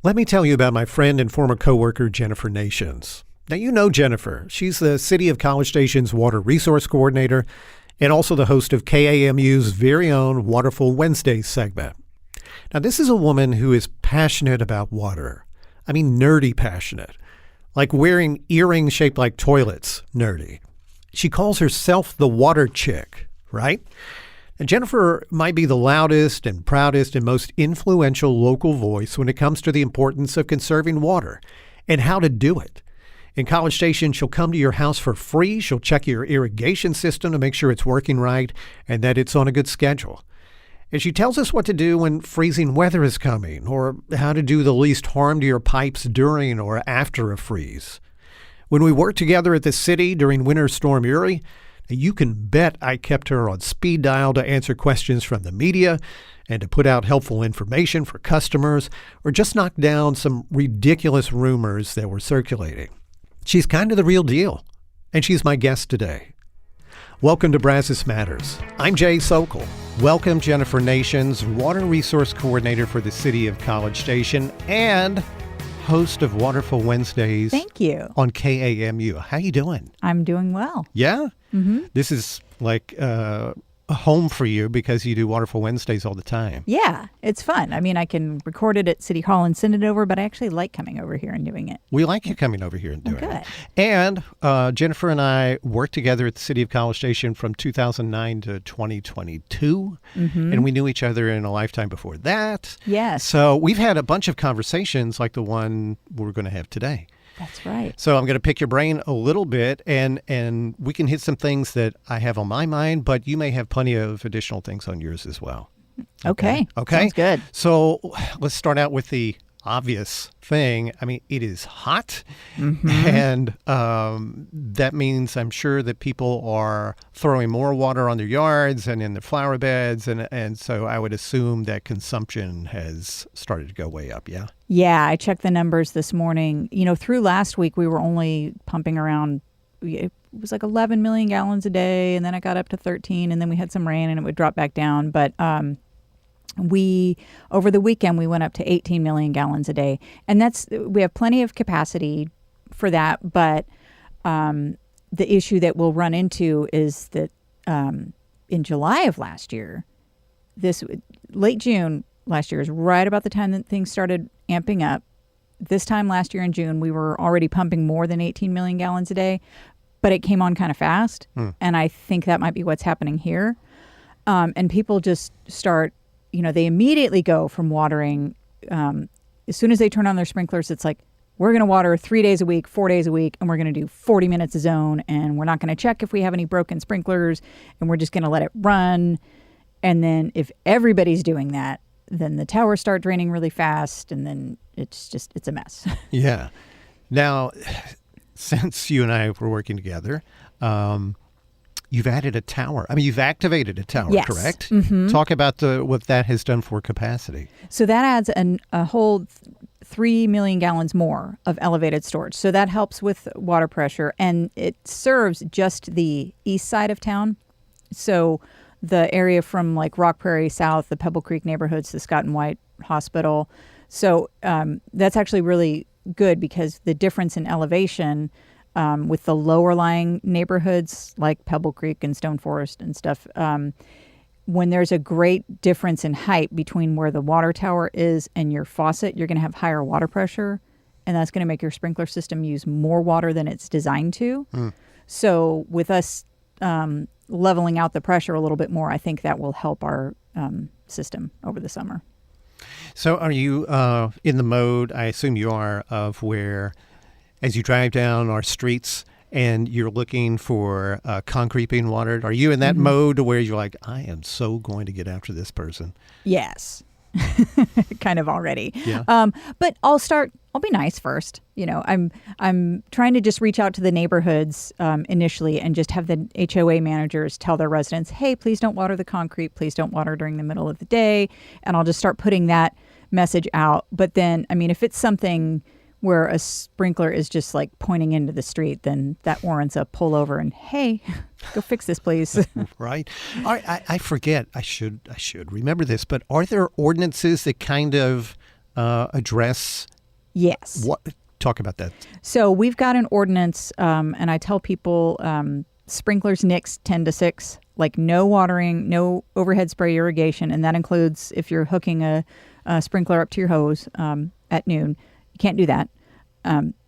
Let me tell you about my friend and former coworker, Jennifer Nations. Now, you know Jennifer. She's the City of College Station's Water Resource Coordinator and also the host of KAMU's very own Waterful Wednesdays segment. Now, this is a woman who is passionate about water. I mean, nerdy passionate. Like wearing earrings shaped like toilets, nerdy. She calls herself the water chick, right? And Jennifer might be the loudest and proudest and most influential local voice when it comes to the importance of conserving water and how to do it. In College Station, she'll come to your house for free. She'll check your irrigation system to make sure it's working right and that it's on a good schedule. And she tells us what to do when freezing weather is coming, or how to do the least harm to your pipes during or after a freeze. When we worked together at the city during Winter Storm Uri, you can bet I kept her on speed dial to answer questions from the media and to put out helpful information for customers or just knock down some ridiculous rumors that were circulating. She's kind of the real deal, and she's my guest today. Welcome to Brazos Matters. I'm Jay Sokol. Welcome, Jennifer Nations, Water Resource Coordinator for the City of College Station and host of Waterful Wednesdays. Thank you. On KAMU. How you doing? I'm doing well. Yeah? Mm-hmm. This is like a home for you because you do Waterful Wednesdays all the time. Yeah, it's fun. I mean, I can record it at City Hall and send it over, but I actually like coming over here and doing it. We like you coming over here and doing Good. it. And Jennifer and I worked together at the City of College Station from 2009 to 2022. Mm-hmm. And we knew each other in a lifetime before that. Yes. So we've had a bunch of conversations like the one we're going to have today. That's right. So I'm going to pick your brain a little bit, and we can hit some things that I have on my mind, but you may have plenty of additional things on yours as well. Okay. Sounds good. So let's start out with the obvious thing. I mean, it is hot, and that means I'm sure that people are throwing more water on their yards and in their flower beds, and so I would assume that consumption has started to go way up, yeah? Yeah, I checked the numbers this morning. You know, through last week, we were only pumping around, it was like 11 million gallons a day, and then it got up to 13, and then we had some rain, and it would drop back down. But over the weekend, we went up to 18 million gallons a day. And we have plenty of capacity for that. But the issue that we'll run into is that in July of last year, late June last year is right about the time that things started amping up. This time last year in June, we were already pumping more than 18 million gallons a day, but it came on kind of fast. And I think that might be what's happening here. And people just start, they immediately go from watering. As soon as they turn on their sprinklers, it's like, we're going to water 3 days a week, 4 days a week, and we're going to do 40 minutes a zone. And we're not going to check if we have any broken sprinklers, and we're just going to let it run. And then if everybody's doing that, then the towers start draining really fast, and then it's a mess. Yeah. Now, since you and I were working together, you've added a tower. I mean, you've activated a tower, yes. Correct? Mm-hmm. Talk about what that has done for capacity. So that adds a whole 3 million gallons more of elevated storage. So that helps with water pressure, and it serves just the east side of town. So the area from like Rock Prairie South, the Pebble Creek neighborhoods, the Scott and White Hospital. So that's actually really good because the difference in elevation with the lower lying neighborhoods like Pebble Creek and Stone Forest and stuff, when there's a great difference in height between where the water tower is and your faucet, you're going to have higher water pressure, and that's going to make your sprinkler system use more water than it's designed to. So with us leveling out the pressure a little bit more, I think that will help our system over the summer. So are you in the mode, I assume you are, of where as you drive down our streets and you're looking for concrete being watered, are you in that mode where you're like, I am so going to get after this person? Yes. Kind of already. Yeah. But I'll be nice first. I'm trying to just reach out to the neighborhoods initially and just have the HOA managers tell their residents, hey, please don't water the concrete. Please don't water during the middle of the day. And I'll just start putting that message out. But then, I mean, if it's something where a sprinkler is just like pointing into the street, then that warrants a pull over and, hey, go fix this, please. Right. I forget. I should remember this. But are there ordinances that kind of address? Yes. What? Talk about that. So we've got an ordinance, and I tell people sprinklers NICS 10 to 6, like no watering, no overhead spray irrigation, and that includes if you're hooking a sprinkler up to your hose at noon. You can't do that,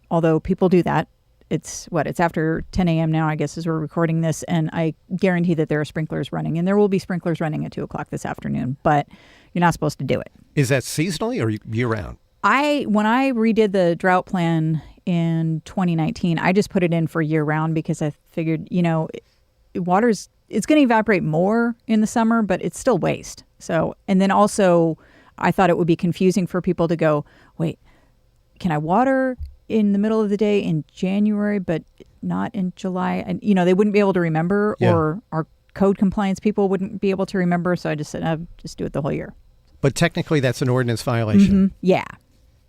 although people do that. It's after 10 a.m. now, I guess, as we're recording this, and I guarantee that there are sprinklers running, and there will be sprinklers running at 2 o'clock this afternoon, but you're not supposed to do it. Is that seasonally or year-round? When I redid the drought plan in 2019, I just put it in for year-round because I figured, it's going to evaporate more in the summer, but it's still waste. So, and then also, I thought it would be confusing for people to go, wait, can I water in the middle of the day in January, but not in July? And, they wouldn't be able to remember, or our code compliance people wouldn't be able to remember. So I just said, I'll just do it the whole year. But technically, that's an ordinance violation. Mm-hmm. Yeah.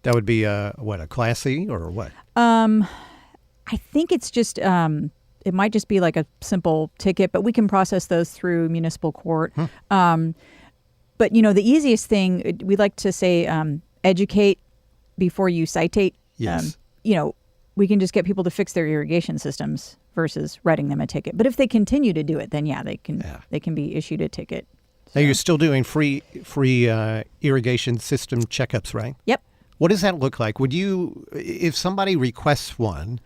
That would be a Class C or what? I think it's just, it might just be like a simple ticket, but we can process those through municipal court. But, the easiest thing, we like to say, educate before you citate. Yes. We can just get people to fix their irrigation systems versus writing them a ticket. But if they continue to do it, then they can be issued a ticket. So. Now, you're still doing free irrigation system checkups, right? Yep. What does that look like? If somebody requests one,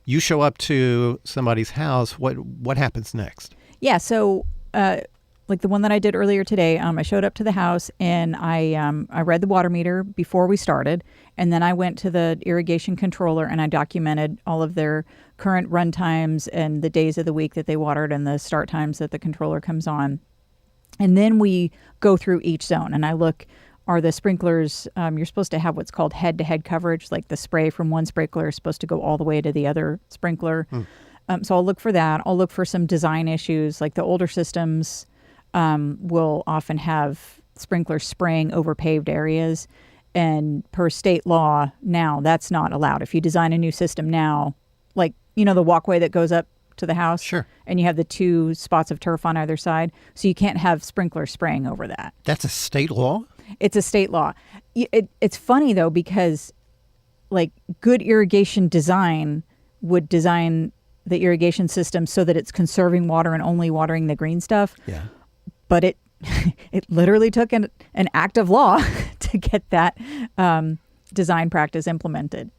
you show up to somebody's house, what happens next? Yeah, so like the one that I did earlier today, I showed up to the house and I read the water meter before we started, and then I went to the irrigation controller and I documented all of their current run times and the days of the week that they watered and the start times that the controller comes on. And then we go through each zone and I look, are the sprinklers, you're supposed to have what's called head-to-head coverage, like the spray from one sprinkler is supposed to go all the way to the other sprinkler. So I'll look for that. I'll look for some design issues, like the older systems will often have sprinklers spraying over paved areas. And per state law now, that's not allowed. If you design a new system now, like, the walkway that goes up to the house. Sure. And you have the 2 spots of turf on either side. So you can't have sprinklers spraying over that. That's a state law? It's a state law. It's funny, though, because like good irrigation design would design the irrigation system so that it's conserving water and only watering the green stuff. Yeah. But it literally took an act of law to get that design practice implemented.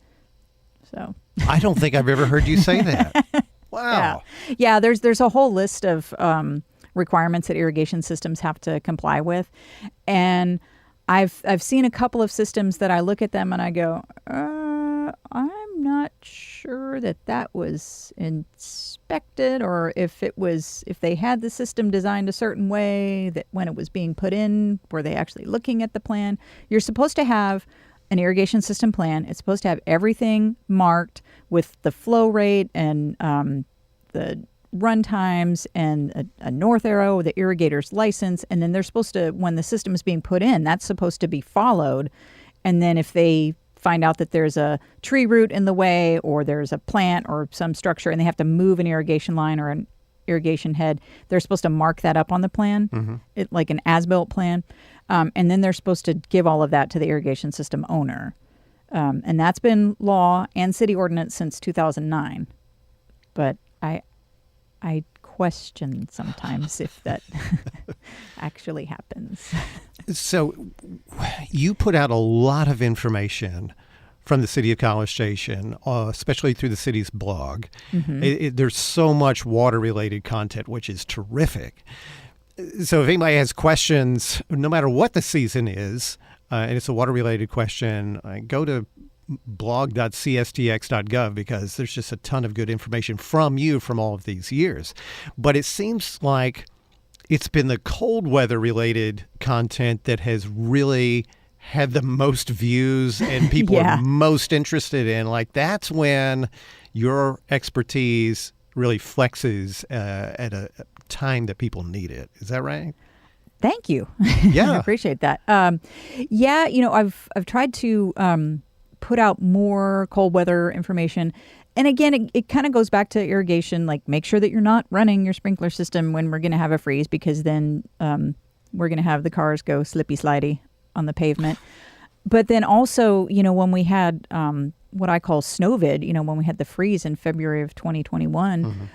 So I don't think I've ever heard you say that. Wow. Yeah, there's a whole list of requirements that irrigation systems have to comply with. And I've seen a couple of systems that I look at them and I go, I'm not sure that was inspected, or if they had the system designed a certain way that when it was being put in, were they actually looking at the plan? You're supposed to have an irrigation system plan. It's supposed to have everything marked with the flow rate and the run times and a north arrow, the irrigator's license. And then they're supposed to, when the system is being put in, that's supposed to be followed. And then if they find out that there's a tree root in the way or there's a plant or some structure and they have to move an irrigation line or an irrigation head, they're supposed to mark that up on the plan, like an as-built plan. And then they're supposed to give all of that to the irrigation system owner. And that's been law and city ordinance since 2009. But I question sometimes if that actually happens. So you put out a lot of information from the city of College Station, especially through the city's blog. There's so much water-related content, which is terrific. So if anybody has questions, no matter what the season is, and it's a water-related question, go to blog.cstx.gov because there's just a ton of good information from you from all of these years. But it seems like it's been the cold weather-related content that has really had the most views and people are most interested in. Like, that's when your expertise really flexes at a time that people need it. Is that right? Thank you. Yeah. I appreciate that. I've tried to put out more cold weather information. And again, it kind of goes back to irrigation, like make sure that you're not running your sprinkler system when we're going to have a freeze, because then we're going to have the cars go slippy slidey on the pavement. But then also, when we had what I call snowvid, when we had the freeze in February of 2021,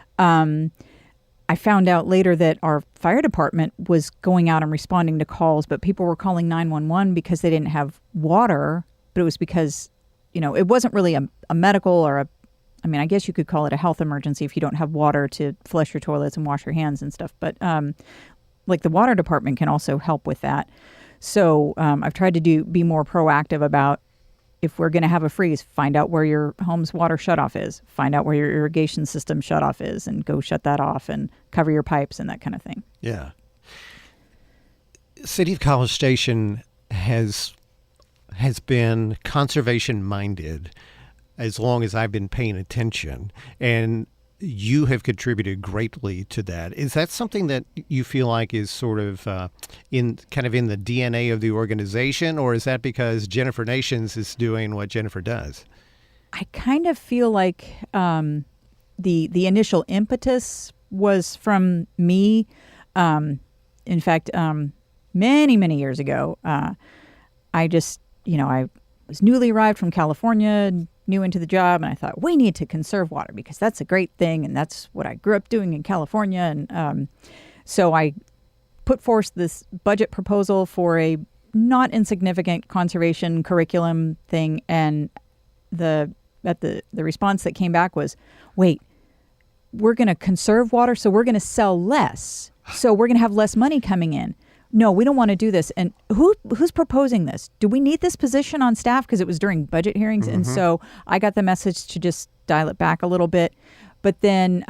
I found out later that our fire department was going out and responding to calls, but people were calling 911 because they didn't have water. But it was because, it wasn't really a medical or I guess you could call it a health emergency if you don't have water to flush your toilets and wash your hands and stuff. But like the water department can also help with that. So I've tried to be more proactive about, if we're going to have a freeze, find out where your home's water shutoff is, find out where your irrigation system shutoff is, and go shut that off and cover your pipes and that kind of thing. Yeah. City of College Station has been conservation minded as long as I've been paying attention, and you have contributed greatly to that. Is that something that you feel like is sort of in the DNA of the organization, or is that because Jennifer Nations is doing what Jennifer does? I kind of feel like the initial impetus was from me. In fact, many, many years ago, I just, I was newly arrived from California, new into the job, and I thought, we need to conserve water because that's a great thing, and that's what I grew up doing in California. And so I put forth this budget proposal for a not insignificant conservation curriculum thing, and the response that came back was, wait, we're going to conserve water, so we're going to sell less, so we're going to have less money coming in. No, we don't want to do this. And who's proposing this? Do we need this position on staff? Because it was during budget hearings. Mm-hmm. And so I got the message to just dial it back a little bit. But then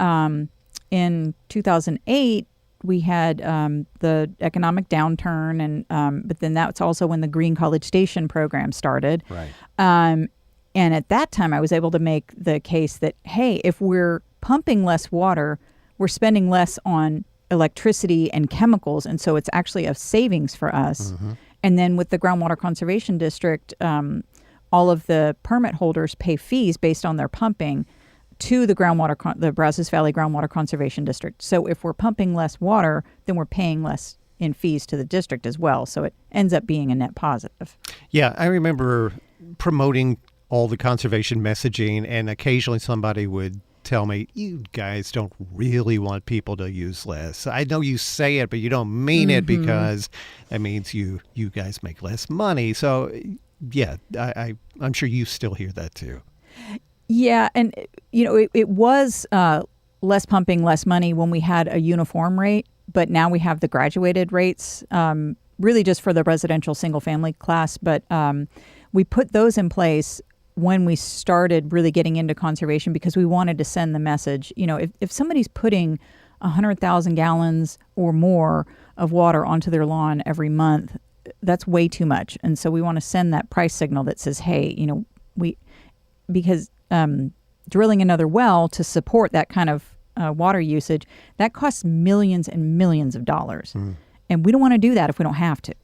in 2008, we had the economic downturn. And but then that's also when the Green College Station program started. Right. And at that time, I was able to make the case that, hey, if we're pumping less water, we're spending less on electricity and chemicals, and so it's actually a savings for us. Mm-hmm. And then with the Groundwater Conservation District, all of the permit holders pay fees based on their pumping to the the Brazos Valley Groundwater Conservation District. So if we're pumping less water, then we're paying less in fees to the district as well. So it ends up being a net positive. Yeah, I remember promoting all the conservation messaging, and occasionally somebody would tell me, you guys don't really want people to use less. I know you say it, but you don't mean it, because that means you guys make less money. So, yeah, I'm sure you still hear that too. Yeah, and, it was less pumping, less money when we had a uniform rate, but now we have the graduated rates, really just for the residential single-family class. But we put those in place when we started really getting into conservation, because we wanted to send the message, if somebody's putting 100,000 gallons or more of water onto their lawn every month, that's way too much. And so we want to send that price signal that says, hey, because drilling another well to support that kind of water usage, that costs millions and millions of dollars. Mm. And we don't want to do that if we don't have to.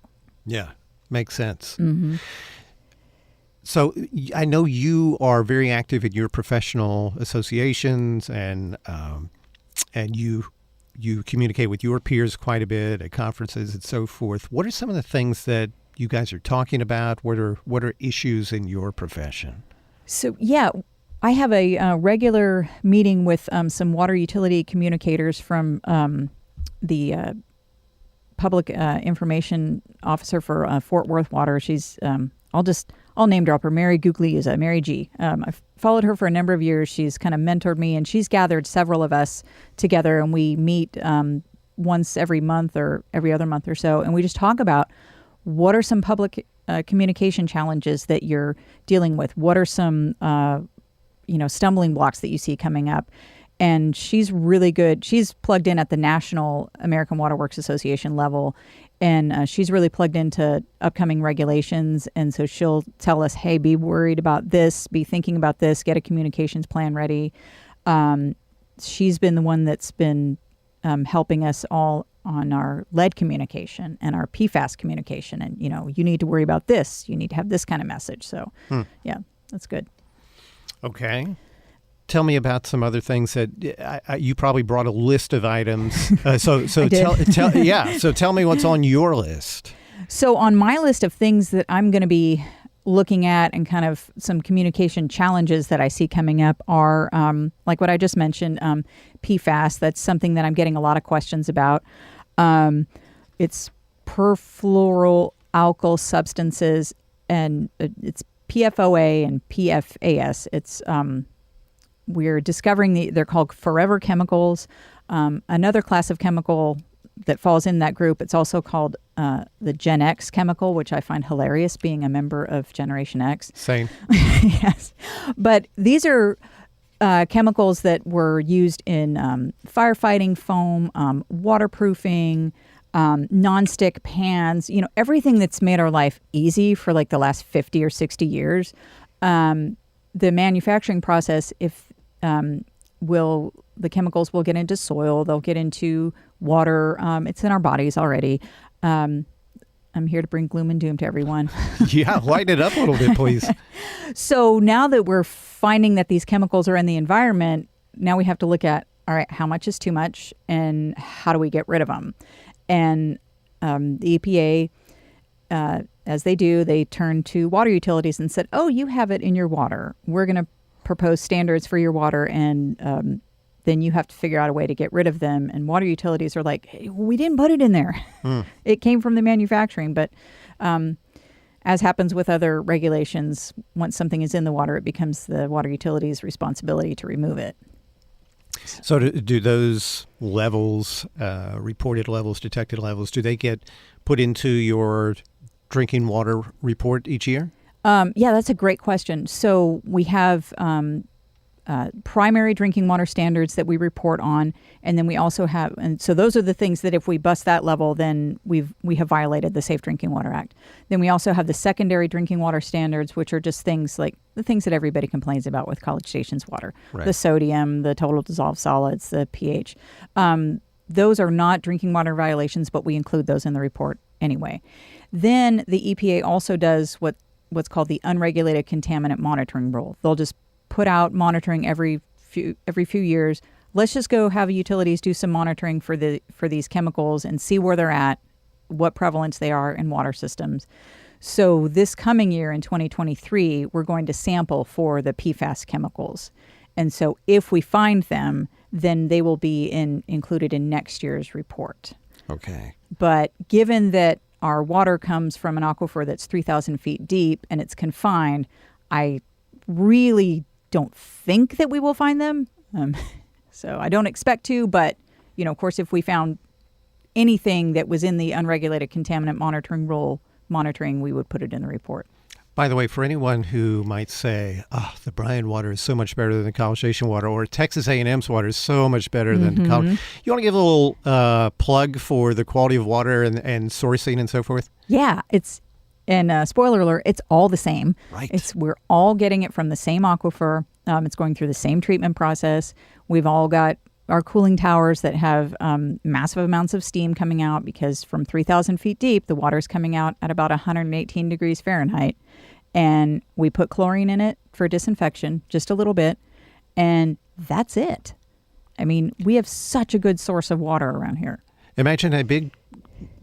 Yeah, makes sense. Mm-hmm. So I know you are very active in your professional associations, and you communicate with your peers quite a bit at conferences and so forth. What are some of the things that you guys are talking about? What are issues in your profession? So, yeah, I have a regular meeting with some water utility communicators from the public information officer for Fort Worth Water. She's I'll name drop her. Mary Guglielmo, Mary G. I've followed her for a number of years. She's kind of mentored me, and she's gathered several of us together, and we meet once every month or every other month or so, and we just talk about what are some public communication challenges that you're dealing with. What are some stumbling blocks that you see coming up? And she's really good. She's plugged in at the National American Water Works Association level, and she's really plugged into upcoming regulations. And so she'll tell us, hey, be worried about this, be thinking about this, get a communications plan ready. She's been the one that's been helping us all on our lead communication and our PFAS communication. And, you need to worry about this. You need to have this kind of message. So, yeah, that's good. Okay. Tell me about some other things that you probably brought a list of items. So tell me what's on your list. So on my list of things that I'm going to be looking at and kind of some communication challenges that I see coming up are like what I just mentioned, PFAS. That's something that I'm getting a lot of questions about. It's perfluoroalkyl substances, and it's PFOA and PFAS. It's we're discovering they're called forever chemicals. Another class of chemical that falls in that group, it's also called the Gen X chemical, which I find hilarious, being a member of Generation X. Same. Yes. But these are chemicals that were used in firefighting foam, waterproofing, nonstick pans, everything that's made our life easy for like the last 50 or 60 years. The manufacturing process, the chemicals will get into soil, they'll get into water. It's in our bodies already. I'm here to bring gloom and doom to everyone. Yeah, lighten it up a little bit, please. So now that we're finding that these chemicals are in the environment, now we have to look at, all right, how much is too much and how do we get rid of them? And the EPA, as they do, they turned to water utilities and said, oh, you have it in your water. We're going to propose standards for your water, and then you have to figure out a way to get rid of them. And water utilities are like, hey, we didn't put it in there. It came from the manufacturing. But as happens with other regulations, once something is in the water, it becomes the water utility's responsibility to remove it. So do those levels, reported levels, detected levels, do they get put into your drinking water report each year? Yeah, that's a great question. So we have primary drinking water standards that we report on, and then we also have, and so those are the things that if we bust that level, then we have violated the Safe Drinking Water Act. Then we also have the secondary drinking water standards, which are just things like the things that everybody complains about with College Station's water, right. The sodium, the total dissolved solids, the pH. Those are not drinking water violations, but we include those in the report anyway. Then the EPA also does what's called the unregulated contaminant monitoring rule. They'll just put out monitoring every few years. Let's just go have utilities do some monitoring for these chemicals and see where they're at, what prevalence they are in water systems. So this coming year in 2023, we're going to sample for the PFAS chemicals. And so if we find them, then they will be included in next year's report. Okay. But given that our water comes from an aquifer that's 3,000 feet deep and it's confined, I really don't think that we will find them. So I don't expect to, but, of course, if we found anything that was in the unregulated contaminant monitoring rule monitoring, we would put it in the report. By the way, for anyone who might say, the Bryan water is so much better than the College Station water, or Texas A&M's water is so much better than College, you want to give a little plug for the quality of water and sourcing and so forth? Yeah, and spoiler alert, it's all the same. Right. We're all getting it from the same aquifer. It's going through the same treatment process. We've all got our cooling towers that have massive amounts of steam coming out because from 3,000 feet deep, the water's coming out at about 118 degrees Fahrenheit. And we put chlorine in it for disinfection, just a little bit. And that's it. I mean, we have such a good source of water around here. Imagine a big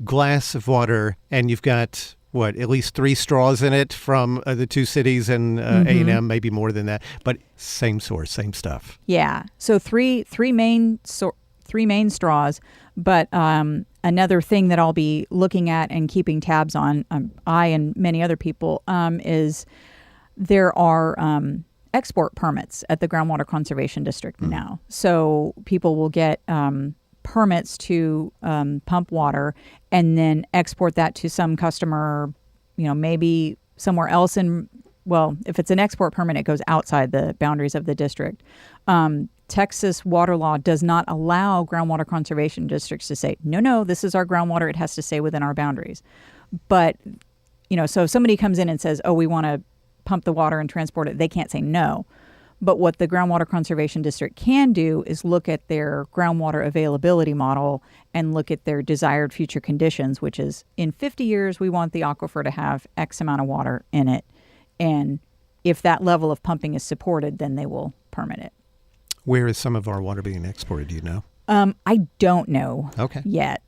glass of water and you've got, at least 3 straws in it from the two cities and A&M, maybe more than that. But same source, same stuff. Yeah. So three main straws. But another thing that I'll be looking at and keeping tabs on, I and many other people, is there are export permits at the Groundwater Conservation District now. So people will get permits to pump water and then export that to some customer, maybe somewhere else if it's an export permit, it goes outside the boundaries of the district. Texas water law does not allow groundwater conservation districts to say, no, this is our groundwater. It has to stay within our boundaries. But, so if somebody comes in and says, we want to pump the water and transport it, they can't say no. But what the groundwater conservation district can do is look at their groundwater availability model and look at their desired future conditions, which is in 50 years, we want the aquifer to have X amount of water in it. And if that level of pumping is supported, then they will permit it. Where is some of our water being exported? Do you know? I don't know Okay. yet.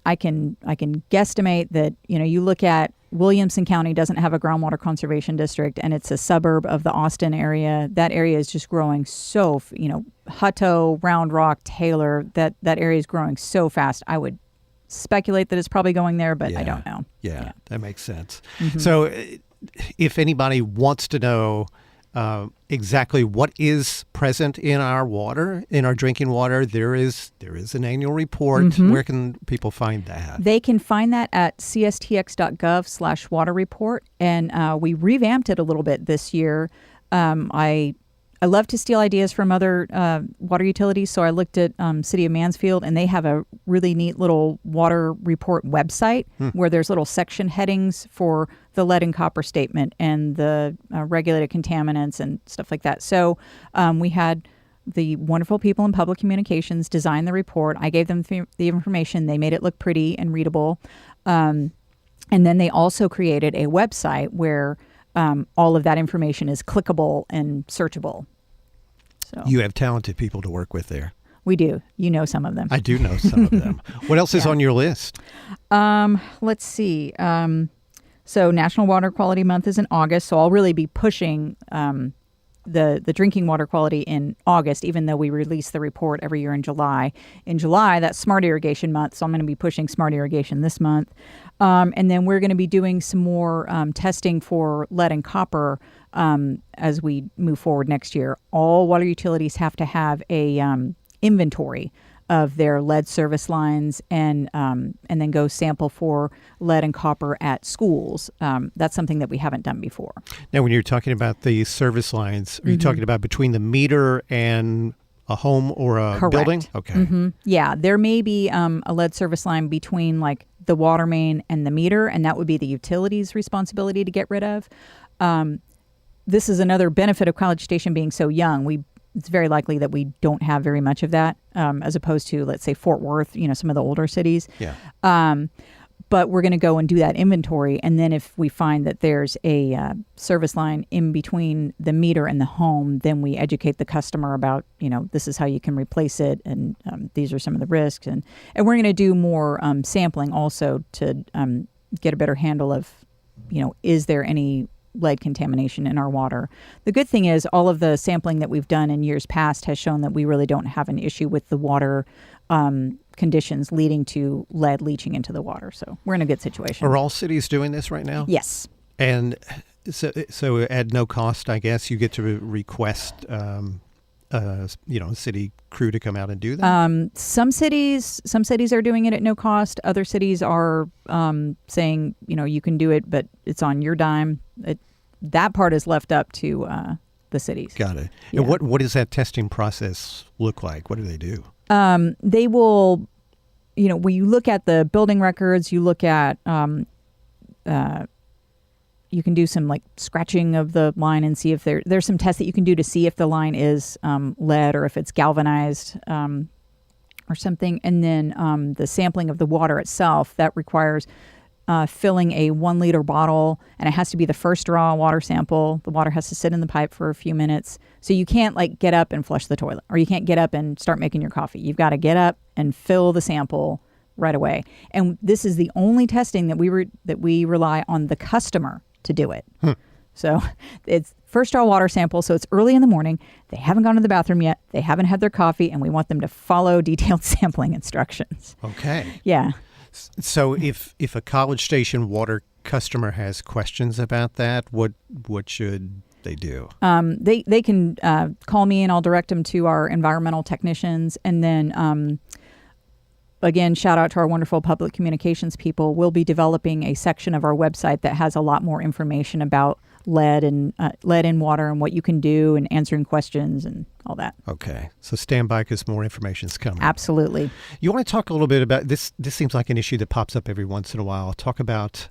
I can guesstimate that, you look at Williamson County doesn't have a groundwater conservation district, and it's a suburb of the Austin area. That area is just growing so, Hutto, Round Rock, Taylor, that area is growing so fast. I would speculate that it's probably going there, but I don't know. Yeah, that makes sense. Mm-hmm. So if anybody wants to know exactly what is present in our water, in our drinking water, there is an annual report. Mm-hmm. Where can people find that? They can find that at cstx.gov/water report. And we revamped it a little bit this year. I love to steal ideas from other water utilities. So I looked at City of Mansfield, and they have a really neat little water report website where there's little section headings for the lead and copper statement and the regulated contaminants and stuff like that. So we had the wonderful people in public communications design the report. I gave them the information. They made it look pretty and readable. And then they also created a website where all of that information is clickable and searchable. So you have talented people to work with there. We do. You know some of them. I do know some of them. What else is on your list? Let's see. So National Water Quality Month is in August, so I'll really be pushing the drinking water quality in August, even though we release the report every year in July. In July, that's Smart Irrigation Month, so I'm going to be pushing Smart Irrigation this month. And then we're going to be doing some more testing for lead and copper as we move forward next year. All water utilities have to have a inventory of their lead service lines and then go sample for lead and copper at schools. That's something that we haven't done before. Now, when you're talking about the service lines, are you talking about between the meter and a home or a Correct. Building? Okay. Mm-hmm. Yeah, there may be a lead service line between like the water main and the meter, and that would be the utility's responsibility to get rid of. This is another benefit of College Station being so young. It's very likely that we don't have very much of that, as opposed to, let's say, Fort Worth, some of the older cities. Yeah. But we're going to go and do that inventory. And then if we find that there's a service line in between the meter and the home, then we educate the customer about, this is how you can replace it. And these are some of the risks. And we're going to do more sampling also to get a better handle of, is there any lead contamination in our water. The good thing is all of the sampling that we've done in years past has shown that we really don't have an issue with the water conditions leading to lead leaching into the water. So we're in a good situation. Are all cities doing this right now? Yes. And so at no cost, I guess, you get to request a city crew to come out and do that? Some cities are doing it at no cost. Other cities are saying, you can do it, but it's on your dime. That part is left up to the cities. Got it. Yeah. And what does that testing process look like? What do they do? They will, when you look at the building records, you look at, you can do some like scratching of the line and see if there's some tests that you can do to see if the line is lead or if it's galvanized or something. And then the sampling of the water itself, that requires filling a 1 liter bottle, and it has to be the first draw water sample. The water has to sit in the pipe for a few minutes. So you can't like get up and flush the toilet, or you can't get up and start making your coffee. You've got to get up and fill the sample right away. And this is the only testing that we rely on the customer to do it. So it's first draw water sample. So it's early in the morning. They haven't gone to the bathroom yet. They haven't had their coffee, and we want them to follow detailed sampling instructions. Okay. Yeah. So if a College Station water customer has questions about that, what should they do? They can call me, and I'll direct them to our environmental technicians. And then, again, shout out to our wonderful public communications people. We'll be developing a section of our website that has a lot more information about lead in water and what you can do, and answering questions and all that. Okay. So stand by because more information is coming. Absolutely. You want to talk a little bit about this? This seems like an issue that pops up every once in a while. Talk about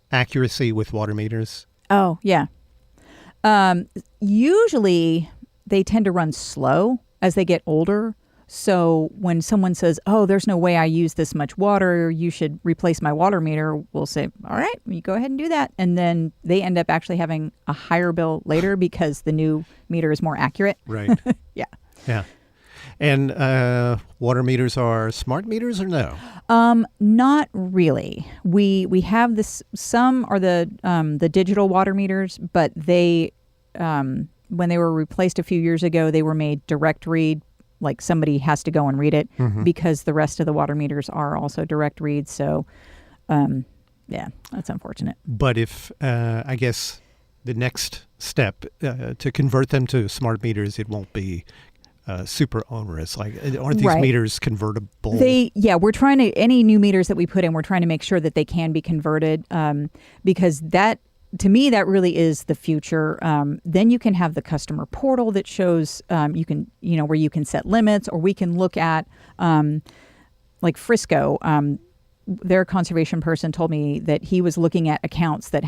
accuracy with water meters. Oh, yeah. Usually they tend to run slow as they get older. So when someone says, oh, there's no way I use this much water, you should replace my water meter, we'll say, all right, you go ahead and do that. And then they end up actually having a higher bill later because the new meter is more accurate. Right. Yeah. Yeah. And water meters are smart meters or no? Not really. We have this. Some are the digital water meters, but they when they were replaced a few years ago, they were made direct read. Like somebody has to go and read it because the rest of the water meters are also direct read. So, yeah, that's unfortunate. But if I guess the next step to convert them to smart meters, it won't be super onerous. Like, aren't these meters convertible? We're trying to, any new meters that we put in, we're trying to make sure that they can be converted because that, to me, that really is the future. Then you can have the customer portal that shows you can, where you can set limits, or we can look at like Frisco. Their conservation person told me that he was looking at accounts that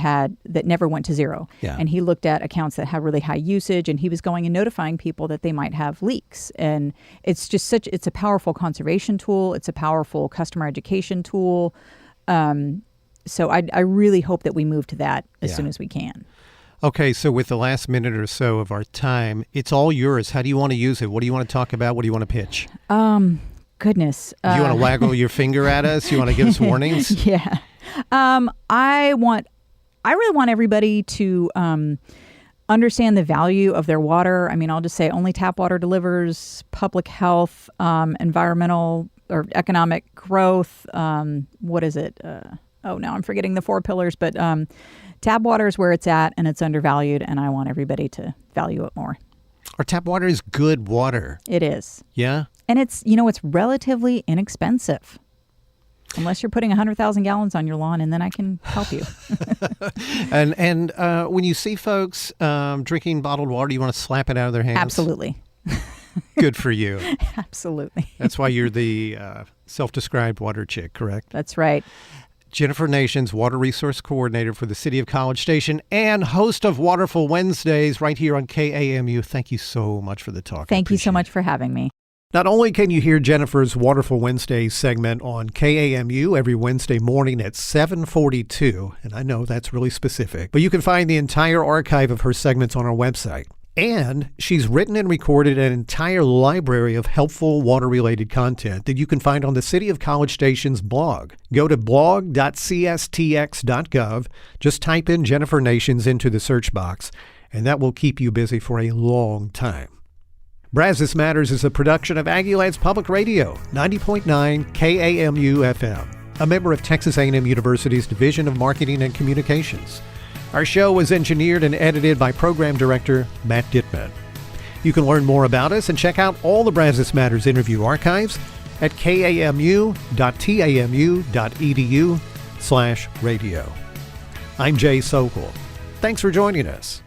never went to zero. Yeah. And he looked at accounts that had really high usage, and he was going and notifying people that they might have leaks. And it's just it's a powerful conservation tool. It's a powerful customer education tool. So I really hope that we move to that as soon as we can. Okay, so with the last minute or so of our time, it's all yours. How do you want to use it? What do you want to talk about? What do you want to pitch? Goodness. Do you want to waggle your finger at us? You want to give us warnings? Yeah. I really want everybody to understand the value of their water. I mean, I'll just say only tap water delivers, public health, environmental or economic growth. What is it? Now I'm forgetting the 4 pillars, but tap water is where it's at, and it's undervalued, and I want everybody to value it more. Our tap water is good water. It is. Yeah? And it's relatively inexpensive. Unless you're putting 100,000 gallons on your lawn, and then I can help you. And when you see folks drinking bottled water, you want to slap it out of their hands? Absolutely. Good for you. Absolutely. That's why you're the self-described water chick, correct? That's right. Jennifer Nations, Water Resource Coordinator for the City of College Station and host of Waterful Wednesdays right here on KAMU. Thank you so much for the talk. Thank you so much for having me. Not only can you hear Jennifer's Waterful Wednesdays segment on KAMU every Wednesday morning at 7:42, and I know that's really specific, but you can find the entire archive of her segments on our website. And she's written and recorded an entire library of helpful water-related content that you can find on the City of College Station's blog. Go to blog.cstx.gov. Just type in Jennifer Nations into the search box, and that will keep you busy for a long time. Brazos Matters is a production of Aggieland's Public Radio, 90.9 KAMU FM, a member of Texas A&M University's Division of Marketing and Communications. Our show was engineered and edited by Program Director Matt Dittman. You can learn more about us and check out all the Brazos Matters interview archives at kamu.tamu.edu/radio. I'm Jay Sokol. Thanks for joining us.